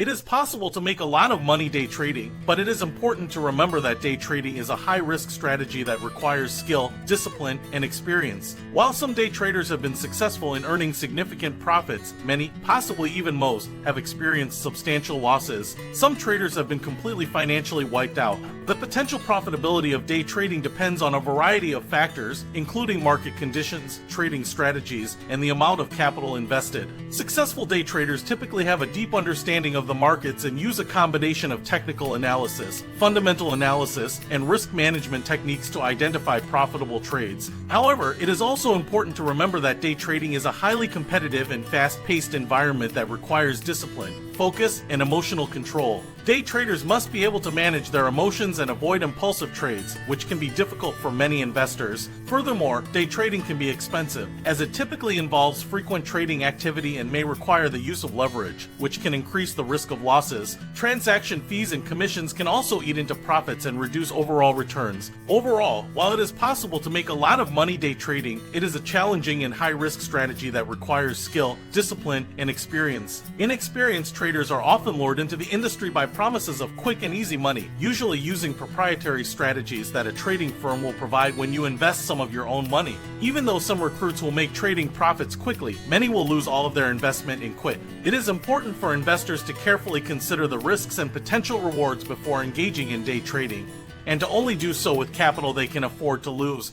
It is possible to make a lot of money day trading, but it is important to remember that day trading is a high-risk strategy that requires skill, discipline, and experience. While some day traders have been successful in earning significant profits, many, possibly even most, have experienced substantial losses. Some traders have been completely financially wiped out. The potential profitability of day trading depends on a variety of factors, including market conditions, trading strategies, and the amount of capital invested. Successful day traders typically have a deep understanding of the markets and use a combination of technical analysis, fundamental analysis, and risk management techniques to identify profitable trades. However, it is also important to remember that day trading is a highly competitive and fast-paced environment that requires discipline, focus, and emotional control. Day traders must be able to manage their emotions and avoid impulsive trades, which can be difficult for many investors. Furthermore, day trading can be expensive, as it typically involves frequent trading activity and may require the use of leverage, which can increase the risk of losses. Transaction fees and commissions can also eat into profits and reduce overall returns. Overall, while it is possible to make a lot of money day trading, it is a challenging and high-risk strategy that requires skill, discipline, and experience. Inexperienced traders are often lured into the industry by promises of quick and easy money, usually using proprietary strategies that a trading firm will provide when you invest some of your own money. Even though some recruits will make trading profits quickly, many will lose all of their investment and quit. It is important for investors to carefully consider the risks and potential rewards before engaging in day trading, and to only do so with capital they can afford to lose.